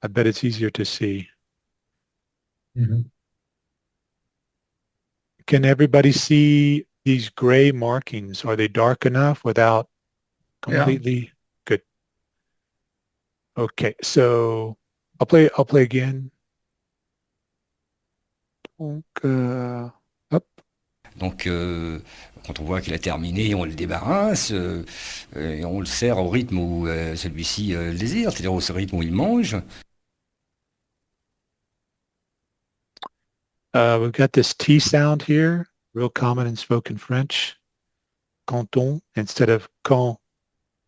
I bet it's easier to see. Mm-hmm. Can everybody see these gray markings? Are they dark enough without completely? Good. Okay, so I'll play again. Donc, hop. Donc, quand on voit qu'il a terminé, on le débarrasse et on le sert au rythme où celui-ci le désire, c'est-à-dire au rythme où il mange. We've got this T sound here, real common in spoken French. Canton instead of quand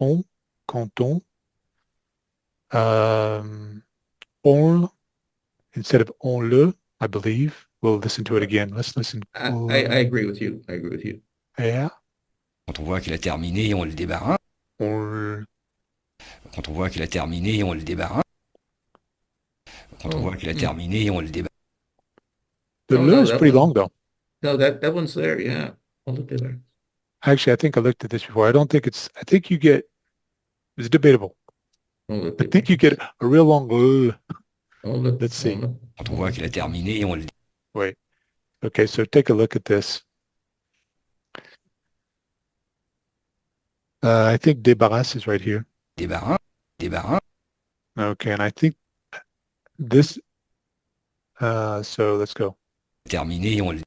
on, canton. On instead of on le, I believe. We'll listen to it again. Let's listen. I agree with you. I agree with you. Yeah. Quand on voit qu'il a terminé, on le débarrasse. On, Quand on voit qu'il a terminé, on le débarrasse. Quand on voit qu'il a terminé, on le débarrasse. the Oh, le no, is that pretty one- long though. No, that one's there. Yeah. I'll look at there. Actually, I think I looked at this before. I think you get, it's debatable. I think you get a real long le. Let's see. Quand on voit qu'il a terminé, on le Wait. Okay, so take a look at this. I think débarrasse is right here. débarrasse. Débarrasse. Okay, and I think this, so let's go. Terminé, on le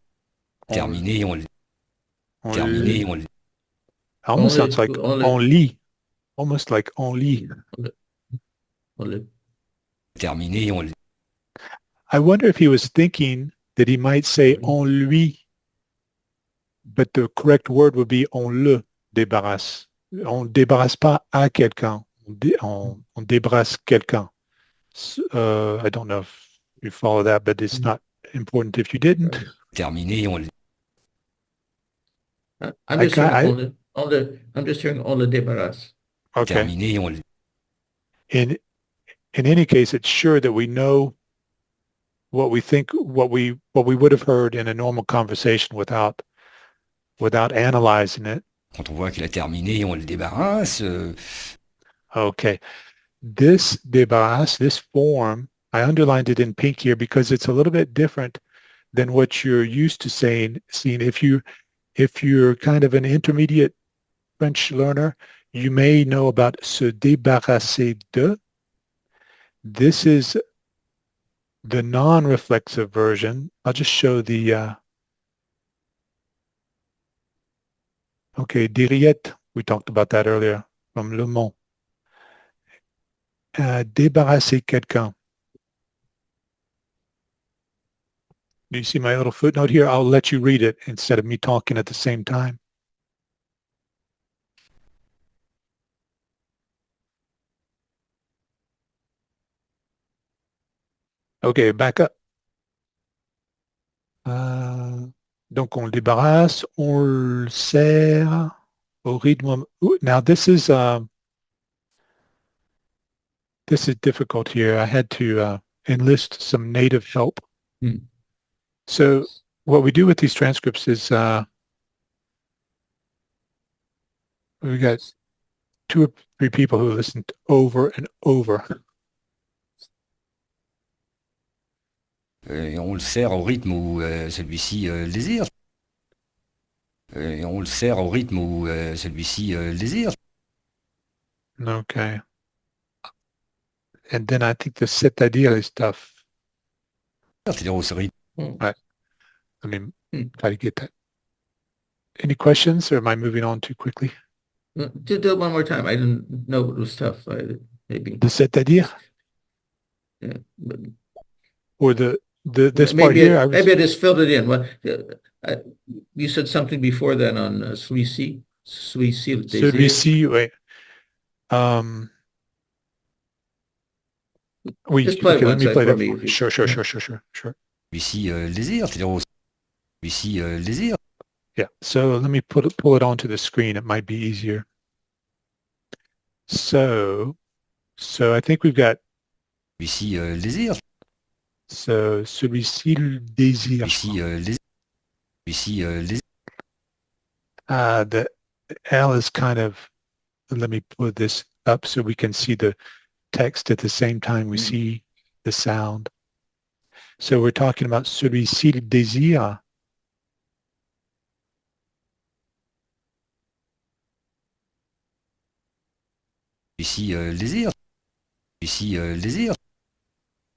terminé, on le On terminé, lit. on le Almost Only- sounds like only- on lit. Almost like on lit. terminé, on le I wonder if he was thinking that he might say on lui, but the correct word would be on le débarrasse. On débarrasse pas à quelqu'un. On débarrasse quelqu'un. I don't know if you follow that, but it's not important if you didn't. terminé, on le I'm just I- hearing I'm just hearing on le débarrasse. Okay. terminé, on le In any case, it's sure that we know what we think, what we would have heard in a normal conversation without analyzing it. Quand on voit qu'il a terminé, on le débarrasse. Okay. This débarrasse, this form, I underlined it in pink here because it's a little bit different than what you're used to seeing. If you're kind of an intermediate French learner, you may know about se débarrasser de. This is the non-reflexive version. I'll just show the, okay, des rillettes. We talked about that earlier from Le Mans. Débarrasser quelqu'un. Do you see my little footnote here? I'll let you read it instead of me talking at the same time. Okay, back up. Donc on le débarrasse, on le sert au rythme. Now this is difficult here. I had to enlist some native help. So what we do with these transcripts is we got 2 or 3 people who listened over and over. Et on le sert au rythme où celui-ci désire. Et on le sert au rythme où celui-ci désire. Okay. And then I think the c'est-à-dire is tough. C'est-à-dire au rythme. Right. I mean, try to get that. Any questions, or am I moving on too quickly? Do it one more time. I didn't know it was tough. Maybe. The c'est-à-dire? Yeah. Or this part here? Maybe I just filled it in. You said something before then on celui-ci. Celui-ci, celui-ci, wait. Just play okay, let me play that. Me sure. Celui-ci désire, c'est-à-dire au celui-ci désire. Yeah, so let me pull it onto the screen. It might be easier. So I think we've got Celui-ci désire. So celui-ci le désire. Celui-ci désire. The L is kind of, let me put this up so we can see the text at the same time we see the sound. So we're talking about celui-ci le désire. Celui-ci désire. Celui-ci désire.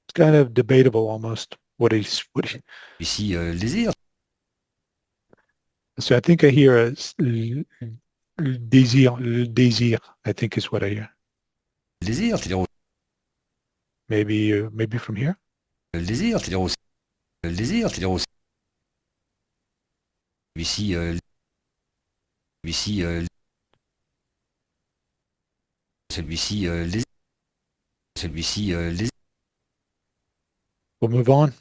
It's kind of debatable almost what he. Celui-ci désire. So I think I hear a désir, I think is what I hear. Désir, c'est-à-dire Maybe from here? Désir, c'est-à-dire désir, c'est-à-dire celui-ci celui-ci celui-ci We'll move on.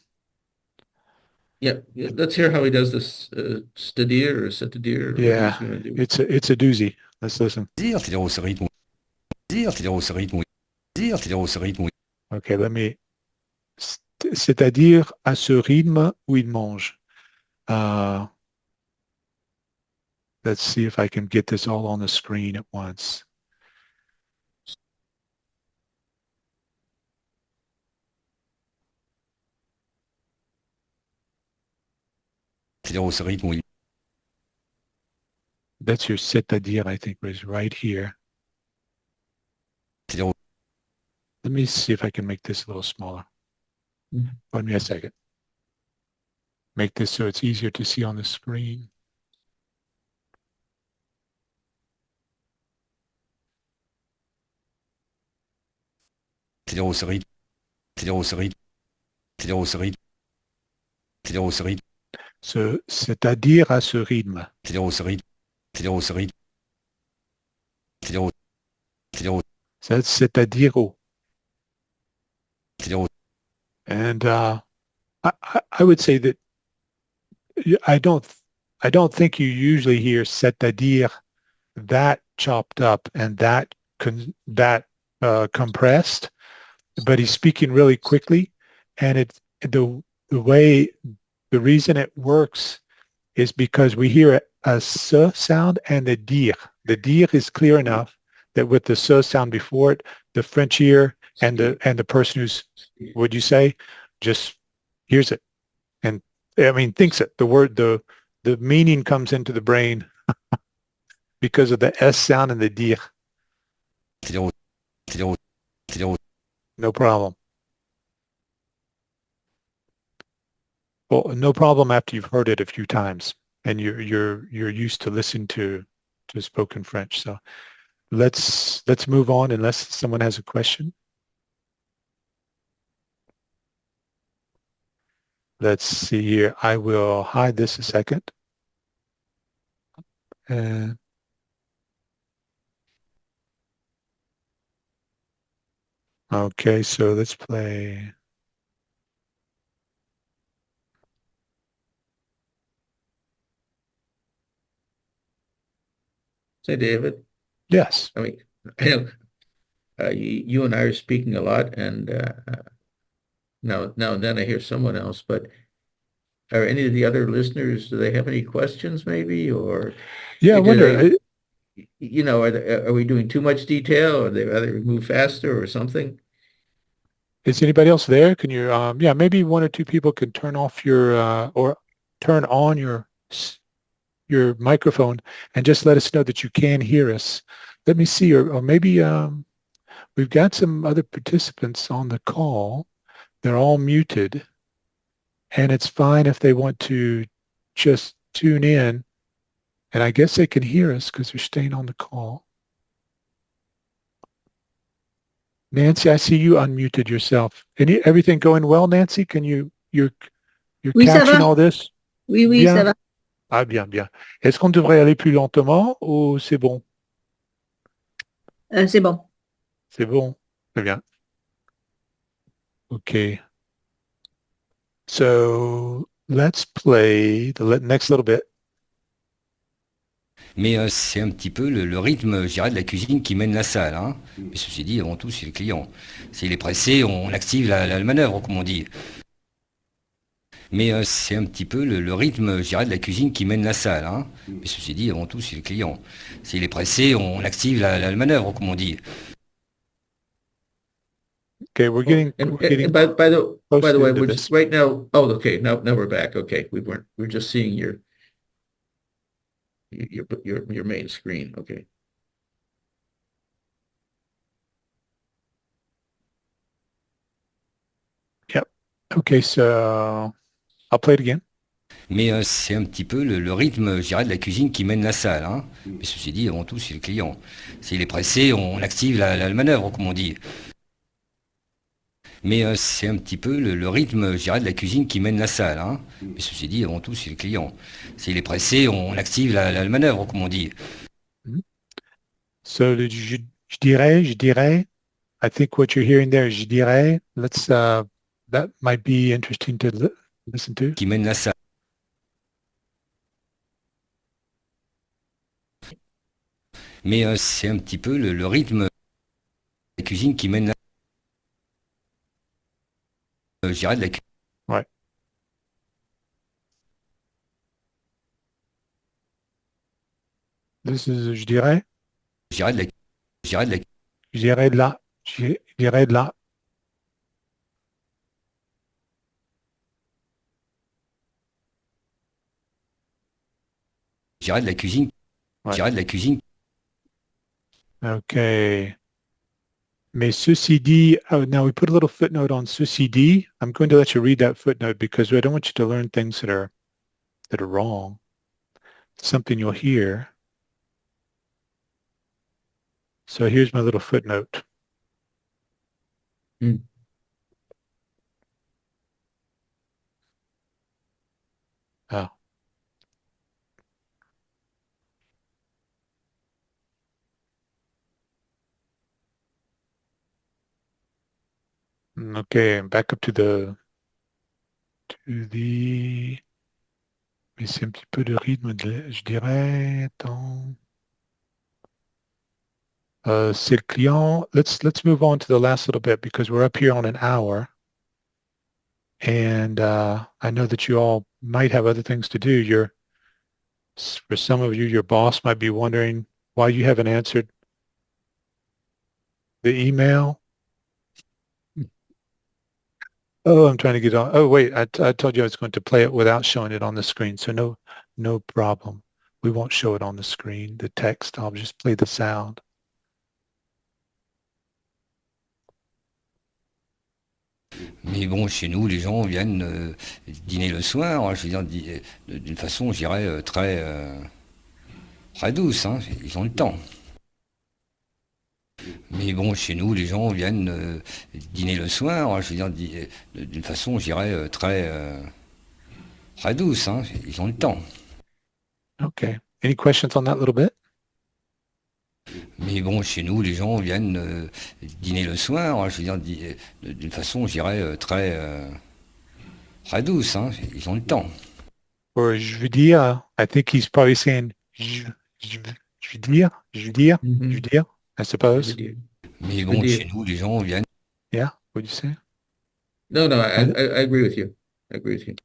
Yeah, let's hear how he does this c'est-à-dire or c'est-à-dire. Yeah, it's a doozy. Let's listen. Désir, c'est-à-dire au rythme. Désir, c'est-à-dire au rythme. Désir, c'est-à-dire au rythme. Okay, c'est-à-dire à ce rythme où il mange. Let's see if I can get this all on the screen at once. C'est-à-dire au rythme. That's your c'est-à-dire, I think, was right here. C'est-à-dire Let me see if I can make this a little smaller. Give me a second. Make this so it's easier to see on the screen. C'est-à-dire au rythme. C'est-à-dire au rythme. C'est-à-dire au rythme. C'est-à-dire au rythme. C'est-à-dire à ce rythme. C'est-à-dire au rythme. C'est-à-dire au rythme. C'est-à-dire au. C'est-à-dire au. C'est-à-dire au. C'est-à-dire au. And I would say that I don't think you usually hear c'est-à-dire that chopped up and that compressed, but he's speaking really quickly, and the way, the reason it works is because we hear a s sound and a dir. The dir is clear enough that with the s sound before it, the French ear and the person who's, would you say, just hears it and I mean thinks it. The word, the meaning comes into the brain because of the s sound and the dir. No problem. Well, no problem after you've heard it a few times and you're used to listening to spoken French. So let's move on unless someone has a question. Let's see here. I will hide this a second. And okay, so let's play. Say, David. Yes. I mean, I know you and I are speaking a lot, and now and then I hear someone else. But are any of the other listeners? Do they have any questions, maybe, or Yeah, I do wonder. they? You know, are we doing too much detail, or they rather move faster, or something? Is anybody else there? Can you? Yeah, maybe one or two people can turn off your or turn on your microphone and just let us know that you can hear us. Let me see, or maybe we've got some other participants on the call. They're all muted, and it's fine if they want to just tune in. And I guess they can hear us because they're staying on the call. Nancy, I see you unmuted yourself. Everything going well, Nancy? You're Oui, ça catching va. all this? Oui, oui, ça Bien. va. Ah, bien, bien. Est-ce qu'on devrait aller plus lentement ou c'est bon? C'est bon. C'est bon. Très bien. Okay. So let's play the next little bit. Mais c'est un petit peu le rythme, je dirais, de la cuisine qui mène la salle. Hein. Mais ceci dit, avant tout, c'est le client. S'il est pressé, on active la manœuvre, comme on dit. Mais c'est un petit peu le rythme, je dirais, de la cuisine qui mène la salle. Hein. Mais ceci dit, avant tout, c'est le client. S'il est pressé, on active la manœuvre, comme on dit. Okay, we're getting And by the close to the way, end of we're this. just right now. Oh, okay. Now we're back. Okay, we're just seeing your main screen. Okay. Yep. Okay, so I'll play it again. Mais c'est un petit peu le rythme, je dirais, de la cuisine qui mène la salle. Hein. Mais ceci dit, avant tout, c'est le client. S'il est pressé, on active la manœuvre, comme on dit. Mais c'est un petit peu le rythme, je dirais, de la cuisine qui mène la salle. Hein. Mais ceci dit, avant tout, c'est le client. S'il est pressé, on active la manœuvre, comme on dit. So je dirais, I think what you're hearing there is je dirais. That might be interesting to listen to. Qui mène la salle. Mais c'est un petit peu le rythme de la cuisine qui mène la je dirais de la Ouais. This is je dirais. je dirais de la je dirais de la Je dirais de là. Je dirais de là. je dirais de la cuisine. Je Ouais. dirais de la cuisine. Okay. Mais ceci dit, now we put a little footnote on ceci dit. I'm going to let you read that footnote because I don't want you to learn things that are wrong. It's something you'll hear. So here's my little footnote. Mm. Oh. Okay, back up to mais c'est un petit peu de rythme, je dirais. Attends. C'est le client. Let's move on to the last little bit because we're up here on an hour. And I know that you all might have other things to do. For some of you, your boss might be wondering why you haven't answered the email. Oh, I'm trying to get on. Oh, wait, I told you I was going to play it without showing it on the screen. So no problem. We won't show it on the screen, the text. I'll just play the sound. Mais bon, chez nous, les gens viennent dîner le soir, hein, je veux dire, d'une façon, je dirais, très douce, hein, ils ont le temps. Mais bon, chez nous, les gens viennent dîner le soir, hein, je veux dire, d'une façon, je dirais, très douce, hein, ils ont le temps. Okay. Any questions on that little bit? Mais bon, chez nous, les gens viennent dîner le soir, hein, je veux dire, d'une façon, je dirais, très douce, hein, ils ont le temps. Or je veux dire, I think he's probably saying je veux dire, I suppose. Mais bon, chez nous, les gens viennent. Yeah, what'd you say? No, I agree with you. I agree with you.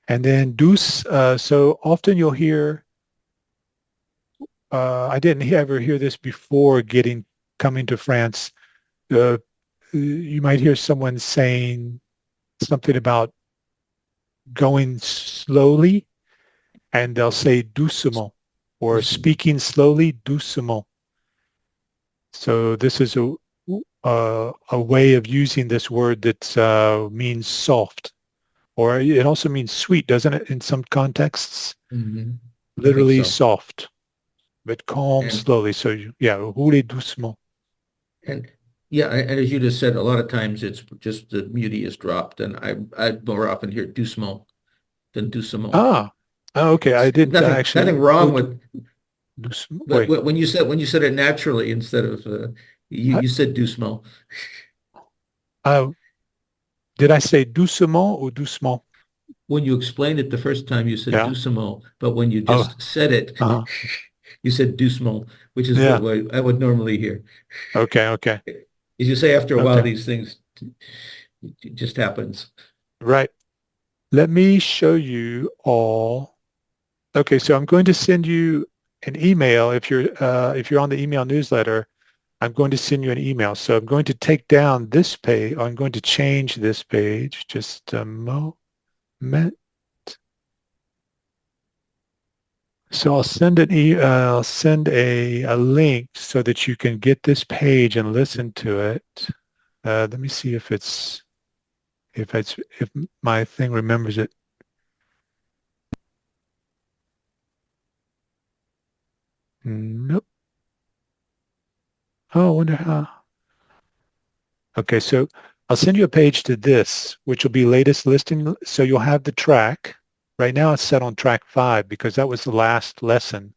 And then douce, so often you'll hear, I didn't ever hear this before coming to France. You might hear someone saying something about going slowly, and they'll say doucement, or speaking slowly, doucement. So this is a way of using this word that means soft, or it also means sweet, doesn't it, in some contexts? Mm-hmm. Literally so. soft, but calm slowly. So roulez doucement. And and as you just said, a lot of times it's just the muti is dropped, and I more often hear doucement than doucement. Okay. I didn't actually. Nothing wrong with. But when you said it naturally instead of you said doucement. Did I say doucement or doucement? When you explained it the first time, you said doucement, but when you just said it, you said doucement, which is what I would normally hear. Okay. As you say, after a while, these things it just happens. Right. Let me show you all. Okay, so I'm going to send you an email. If you're on the email newsletter, I'm going to send you an email. So I'm going to take down this page. I'm going to change this page. Just a moment. So I'll send a link so that you can get this page and listen to it. Let me see if my thing remembers it. Nope. Oh, I wonder how. Okay, so I'll send you a page to this, which will be latest listing. So you'll have the track. Right now it's set on track 5 because that was the last lesson.